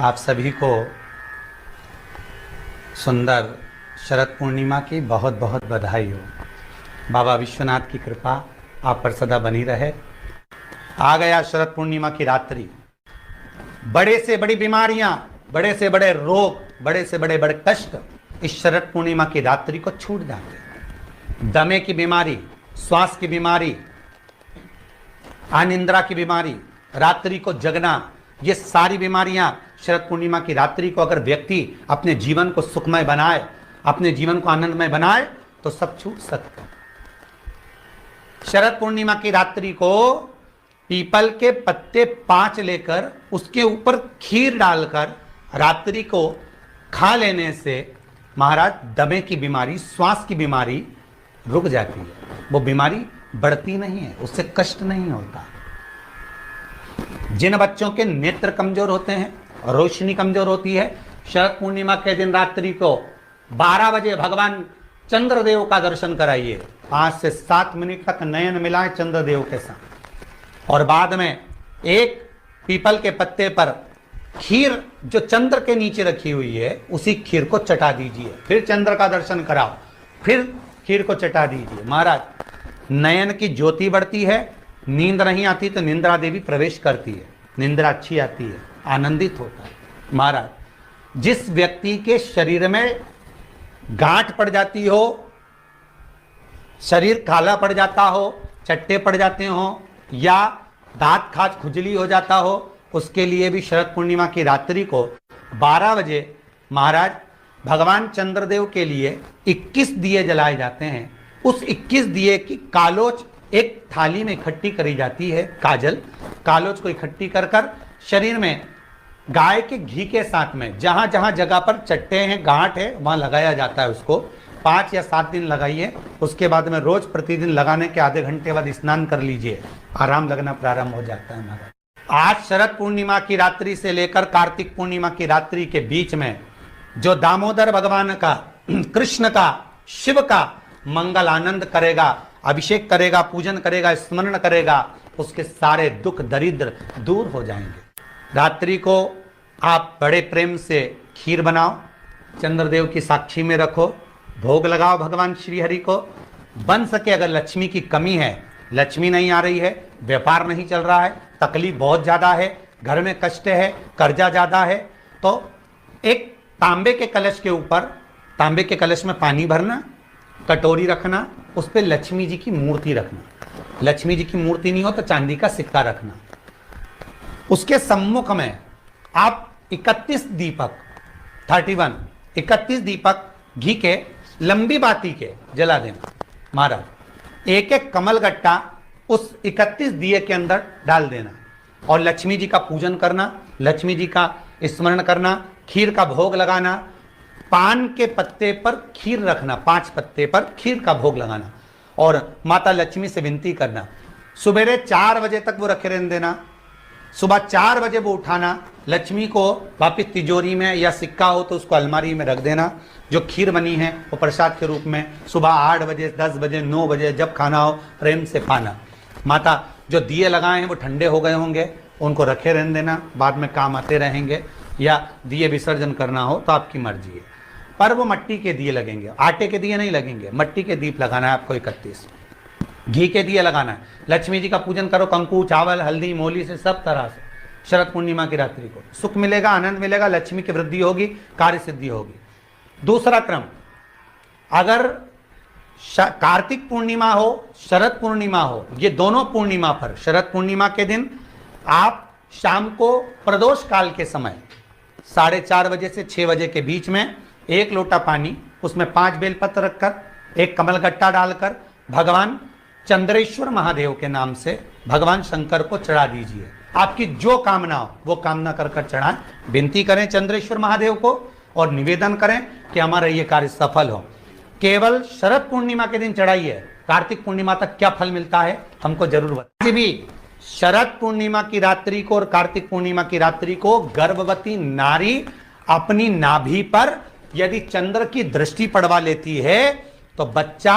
आप सभी को सुंदर शरद पूर्णिमा की बहुत बहुत बधाई हो। बाबा विश्वनाथ की कृपा आप पर सदा बनी रहे। आ गया शरद पूर्णिमा की रात्रि। बड़े से बड़ी बीमारियां, बड़े से बड़े रोग, बड़े से बड़े बड़े कष्ट इस शरद पूर्णिमा की रात्रि को छूट जाते हैं। दमे की बीमारी, श्वास की बीमारी, अनिद्रा की बीमारी, रात्रि को जगना, ये सारी बीमारियां शरद पूर्णिमा की रात्रि को अगर व्यक्ति अपने जीवन को सुखमय बनाए, अपने जीवन को आनंदमय बनाए तो सब छूट सकते हैं। शरद पूर्णिमा की रात्रि को पीपल के पत्ते 5 लेकर उसके ऊपर खीर डालकर रात्रि को खा लेने से महाराज दमे की बीमारी, श्वास की बीमारी रुक जाती है। वो बीमारी बढ़ती नहीं है, उससे कष्ट नहीं होता। जिन बच्चों के नेत्र कमजोर होते हैं, रोशनी कमजोर होती है, शरद पूर्णिमा के दिन रात्रि को 12 बजे भगवान चंद्रदेव का दर्शन कराइए। 5 से 7 मिनट तक नयन मिलाएं चंद्रदेव के साथ और बाद में एक पीपल के पत्ते पर खीर जो चंद्र के नीचे रखी हुई है उसी खीर को चटा दीजिए। फिर चंद्र का दर्शन कराओ, फिर खीर को चटा दीजिए। महाराज नयन की ज्योति बढ़ती है। नींद नहीं आती तो निंद्रा देवी प्रवेश करती है, निंद्रा अच्छी आती है, आनंदित होता है। महाराज जिस व्यक्ति के शरीर में गांठ पड़ जाती हो, शरीर काला पड़ जाता हो, चट्टे पड़ जाते हो या दांत खाज खुजली हो जाता हो, उसके लिए भी शरद पूर्णिमा की रात्रि को 12 बजे महाराज भगवान चंद्रदेव के लिए 21 दिए जलाए जाते हैं। उस 21 दिए की कालोच एक थाली में इकट्ठी करी जाती है। कालोच को इकट्ठी कर कर शरीर में गाय के घी के साथ में जहां जहां जगह पर चट्टे हैं, गांठ है, वहां लगाया जाता है। उसको 5 या 7 दिन लगाइए। उसके बाद में रोज प्रतिदिन लगाने के आधे घंटे बाद स्नान कर लीजिए, आराम लगना प्रारंभ हो जाता है। महाराज आज शरद पूर्णिमा की रात्रि से लेकर कार्तिक पूर्णिमा की रात्रि के बीच में जो दामोदर भगवान का, कृष्ण का, शिव का मंगल आनंद करेगा, अभिषेक करेगा, पूजन करेगा, स्मरण करेगा, उसके सारे दुख दरिद्र दूर हो जाएंगे। रात्रि को आप बड़े प्रेम से खीर बनाओ, चंद्रदेव की साक्षी में रखो, भोग लगाओ भगवान श्री हरि को। बन सके अगर लक्ष्मी की कमी है, लक्ष्मी नहीं आ रही है, व्यापार नहीं चल रहा है, तकलीफ बहुत ज्यादा है, घर में कष्ट है, कर्जा ज्यादा है, तो एक तांबे के कलश के ऊपर, तांबे के कलश में पानी भरना, कटोरी रखना, उस पर लक्ष्मी जी की मूर्ति रखना। लक्ष्मी जी की मूर्ति नहीं हो तो चांदी का सिक्का रखना। उसके सम्मुख में आप 31 दीपक घी के लंबी बाती के जला देना। महाराज एक एक कमल गट्टा उस 31 दिए के अंदर डाल देना और लक्ष्मी जी का पूजन करना, लक्ष्मी जी का स्मरण करना, खीर का भोग लगाना, पान के पत्ते पर खीर रखना, 5 पत्ते पर खीर का भोग लगाना और माता लक्ष्मी से विनती करना। सुबेरे 4 बजे तक वो रखे रहने देना, सुबह 4 बजे वो उठाना, लक्ष्मी को वापिस तिजोरी में या सिक्का हो तो उसको अलमारी में रख देना। जो खीर बनी है वो प्रसाद के रूप में सुबह 8 बजे, 10 बजे, 9 बजे जब खाना हो प्रेम से खाना। माता जो दिए लगाए हैं वो ठंडे हो गए होंगे, उनको रखे रहने देना, बाद में काम आते रहेंगे, या दिए विसर्जन करना हो तो आपकी मर्जी है। पर वो मट्टी के दिए लगेंगे, आटे के दिए नहीं लगेंगे, मट्टी के दीप लगाना है आपको। 31 घी के दिए लगाना है। लक्ष्मी जी का पूजन करो, कंकु, चावल, हल्दी, मोली से, सब तरह से। शरद पूर्णिमा की रात्रि को सुख मिलेगा, आनंद मिलेगा, लक्ष्मी की वृद्धि होगी, कार्य सिद्धि होगी। दूसरा क्रम, अगर कार्तिक पूर्णिमा हो, शरद पूर्णिमा हो, ये दोनों पूर्णिमा पर शरद पूर्णिमा के दिन आप शाम को प्रदोष काल के समय 4:30 बजे से 6 बजे के बीच में 1 लोटा पानी, उसमें 5 बेलपत्र रखकर, 1 कमलगट्टा डालकर भगवान चंद्रेश्वर महादेव के नाम से भगवान शंकर को चढ़ा दीजिए। आपकी जो कामना हो वो कामना कर कर चढ़ाएं, विनती करें चंद्रेश्वर महादेव को और निवेदन करें कि हमारा ये कार्य सफल हो। केवल शरद पूर्णिमा के दिन चढ़ाइए, कार्तिक पूर्णिमा तक क्या फल मिलता है हमको जरूर बताइए। भी शरद पूर्णिमा की रात्रि को और कार्तिक पूर्णिमा की रात्रि को गर्भवती नारी अपनी नाभि पर यदि चंद्र की दृष्टि पड़वा लेती है तो बच्चा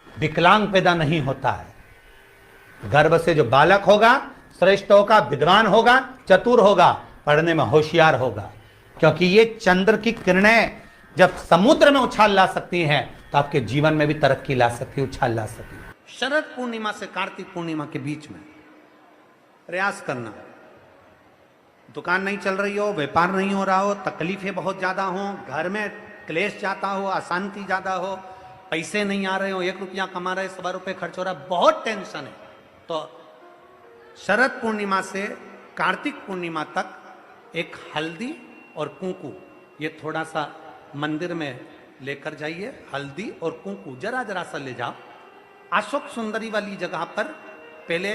विकलांग पैदा नहीं होता है। गर्भ से जो बालक होगा श्रेष्ठ होगा, विद्वान होगा, चतुर होगा, पढ़ने में होशियार होगा, क्योंकि ये चंद्र की किरणें जब समुद्र में उछाल ला सकती हैं तो आपके जीवन में भी तरक्की ला सकती है, उछाल ला सकती है। शरद पूर्णिमा से कार्तिक पूर्णिमा के बीच में प्रयास करना। दुकान नहीं चल रही हो, व्यापार नहीं हो रहा हो, तकलीफें बहुत ज्यादा हो, घर में क्लेश जाता हो, अशांति ज्यादा हो, पैसे नहीं आ रहे हो, 1 रुपया कमा रहे 100 रुपये खर्च हो रहा है, बहुत टेंशन है, तो शरद पूर्णिमा से कार्तिक पूर्णिमा तक एक हल्दी और कुंकू ये थोड़ा सा मंदिर में लेकर जाइए। हल्दी और कुंकू जरा जरा सा ले जाओ, अशोक सुंदरी वाली जगह पर पहले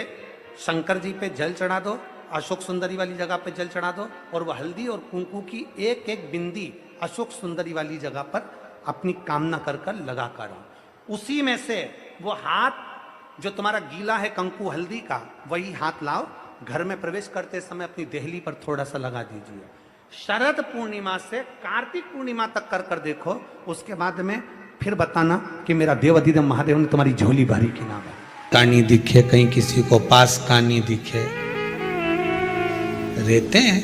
शंकर जी पे जल चढ़ा दो, अशोक सुंदरी वाली जगह पे जल चढ़ा दो, और वह हल्दी और कुंकू की एक एक बिंदी अशोक सुंदरी वाली जगह पर अपनी कामना कर कर लगा कर आओ। उसी में से वो हाथ जो तुम्हारा गीला है कंकु हल्दी का, वही हाथ लाओ, घर में प्रवेश करते समय अपनी देहली पर थोड़ा सा लगा दीजिए। शरद पूर्णिमा से कार्तिक पूर्णिमा तक कर कर देखो, उसके बाद में फिर बताना कि मेरा देव अधिदेव महादेव ने तुम्हारी झोली भरी कि ना भरी। कहानी दिखे कहीं किसी को पास कहानी दिखे, रहते हैं,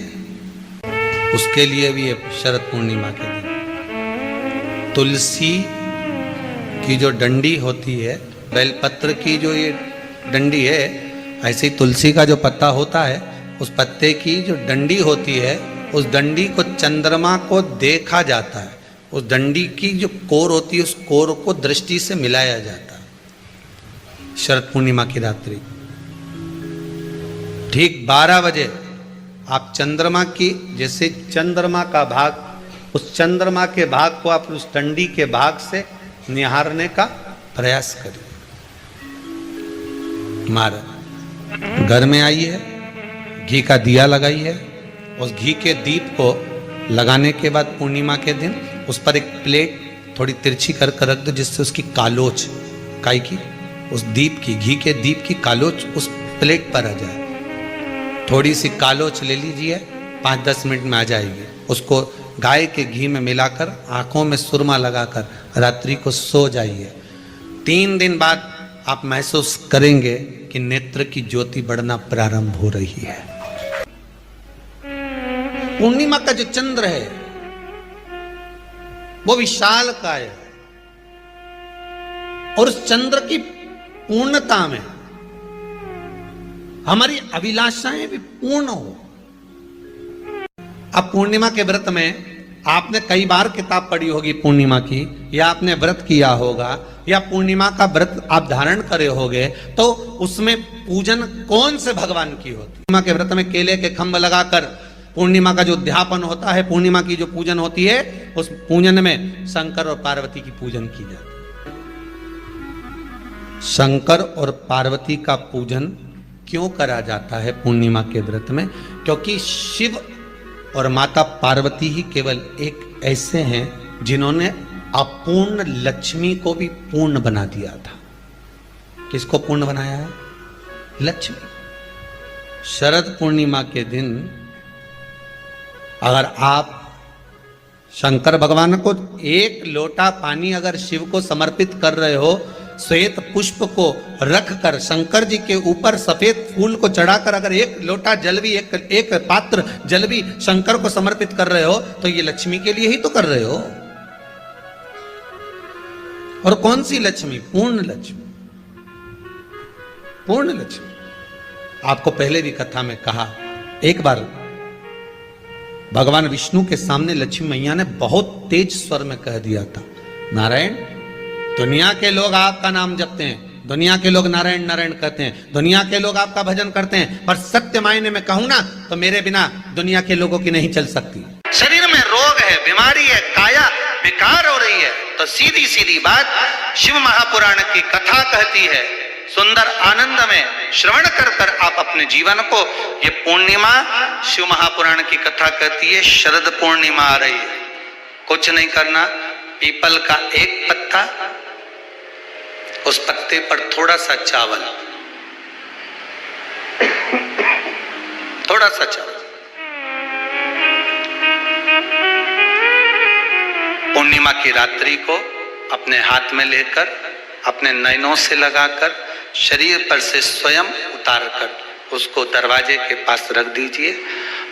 उसके लिए भी शरद पूर्णिमा के दिन तुलसी की जो डंडी होती है, बेलपत्र की जो ये डंडी है, ऐसे ही तुलसी का जो पत्ता होता है, उस पत्ते की जो डंडी होती है, उस डंडी को चंद्रमा को देखा जाता है, उस डंडी की जो कोर होती है, उस कोर को दृष्टि से मिलाया जाता है। शरद पूर्णिमा की रात्रि ठीक 12 बजे आप चंद्रमा की, जैसे चंद्रमा का भाग, उस चंद्रमा के भाग को आप उस डंडी के भाग से निहारने का प्रयास करिए। हमारा घर में आइए, घी का दिया लगाइए, उस घी के दीप को लगाने के बाद पूर्णिमा के दिन उस पर एक प्लेट थोड़ी तिरछी कर कर रख दो, जिससे उसकी कालोच, काई की, उस दीप की, घी के दीप की कालोच उस प्लेट पर आ जाए। थोड़ी सी कालोच ले लीजिए, 5-10 मिनट में आ जाएगी। उसको गाय के घी में मिलाकर आंखों में सुरमा लगाकर रात्रि को सो जाइए। 3 दिन बाद आप महसूस करेंगे कि नेत्र की ज्योति बढ़ना प्रारंभ हो रही है। पूर्णिमा का जो चंद्र है वो विशाल का है, और उस चंद्र की पूर्णता में हमारी अभिलाषाएं भी पूर्ण हो। अब पूर्णिमा के व्रत में आपने कई बार किताब पढ़ी होगी पूर्णिमा की, या आपने व्रत किया होगा, या पूर्णिमा का व्रत आप धारण करे होगे, तो उसमें पूजन कौन से भगवान की होती? पूर्णिमा के व्रत में केले के खंभ लगाकर पूर्णिमा का जो उद्यापन होता है, पूर्णिमा की जो पूजन होती है, उस पूजन में शंकर और पार्वती की पूजन की जाती है। शंकर और पार्वती का पूजन क्यों करा जाता है पूर्णिमा के व्रत में? क्योंकि शिव और माता पार्वती ही केवल एक ऐसे हैं जिन्होंने अपूर्ण लक्ष्मी को भी पूर्ण बना दिया था। किसको पूर्ण बनाया है? लक्ष्मी। शरद पूर्णिमा के दिन अगर आप शंकर भगवान को 1 लोटा पानी अगर शिव को समर्पित कर रहे हो, श्वेत पुष्प को रखकर शंकर जी के ऊपर सफेद फूल को चढ़ाकर अगर 1 लोटा जल भी, एक पात्र जल भी शंकर को समर्पित कर रहे हो, तो ये लक्ष्मी के लिए ही तो कर रहे हो। और कौन सी लक्ष्मी? पूर्ण लक्ष्मी। पूर्ण लक्ष्मी। आपको पहले भी कथा में कहा, एक बार भगवान विष्णु के सामने लक्ष्मी मैया ने बहुत तेज स्वर में कह दिया था, नारायण, दुनिया के लोग आपका नाम जपते हैं, दुनिया के लोग नारायण नारायण कहते हैं, दुनिया के लोग आपका भजन करते हैं, पर सत्य मायने में कहूं ना तो मेरे बिना दुनिया के लोगों की नहीं चल सकती। शरीर में रोग है, बीमारी है, काया बेकार हो रही है, तो सीधी सीधी बात शिव महापुराण की कथा कहती है, सुंदर आनंद में श्रवण कर कर आप अपने जीवन को, ये पूर्णिमा शिव महापुराण की कथा कहती है, शरद पूर्णिमा आ रही है, कुछ नहीं करना, पीपल का एक पत्ता, उस पत्ते पर थोड़ा सा चावल, थोड़ा सा चावल, पूर्णिमा की रात्रि को अपने हाथ में लेकर, अपने नयनों से लगाकर, शरीर पर से स्वयं उतार कर उसको दरवाजे के पास रख दीजिए।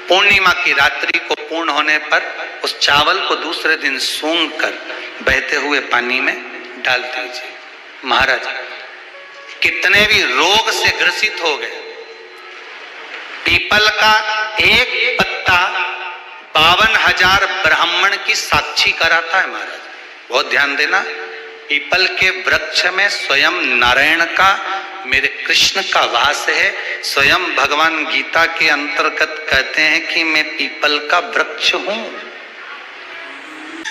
पूर्णिमा की रात्रि को पूर्ण होने पर उस चावल को दूसरे दिन सूंघ कर बहते हुए पानी में डाल दीजिए। महाराज कितने भी रोग से ग्रसित हो गए, पीपल का एक पत्ता 52,000 ब्राह्मण की साक्षी कराता है। महाराज बहुत ध्यान देना, पीपल के वृक्ष में स्वयं नारायण का, मेरे कृष्ण का वास है। स्वयं भगवान गीता के अंतर्गत कहते हैं कि मैं पीपल का वृक्ष हूं।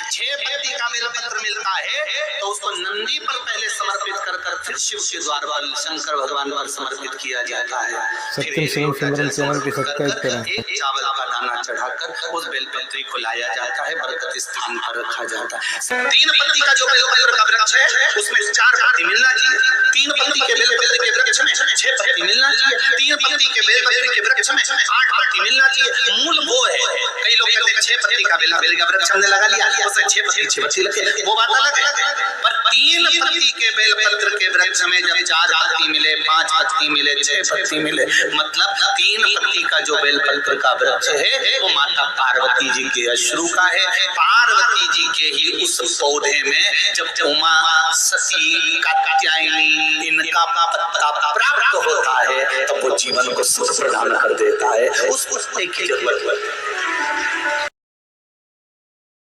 6 पत्ती का बेलपत्र मिलता है तो उसको नंदी पर पहले समर्पित कर कर फिर शिव के द्वार पर शंकर भगवान पर समर्पित किया जाता है। सत्यम शिवम सुंदरम चैनल को सब्सक्राइब करें। एक चावल का दाना चढ़ाकर उस बेलपत्री को लाया जाता है, बरकत स्थान पर रखा जाता है। 3 पत्ती का जो बेलपत्र का वृक्ष है उसमें 4 पत्ती मिलना चाहिए। 3 पत्ती के बेलपत्र के वृक्ष में 6 पत्ती मिलना चाहिए। 3 पत्ती के बेलपत्र के वृक्ष में 8 पत्ती मिलना चाहिए। मूल वो है, कई लोग कहते हैं 6 पत्ती का बेल का वृक्ष हमने लगा लिया, उसमें 6 पत्ती लगे, वो बात अलग है। पर 3 पत्ती के बेलपत्र के वृक्ष में जब 4 पत्ती मिले, 5 पत्ती मिले, 6 पत्ती मिले, मतलब 3 पत्ती का जो बेलपत्र का वृक्ष है वो माता पार्वती जी के अश्रु का है। पार्वती जी के ही उस पौधे में जब उमा, सती, कात्यायनी इनका पत्ता प्राप्त होता है तब वो जीवन को सुख प्रदान कर देता है। उस पत्ते की जरूरत है।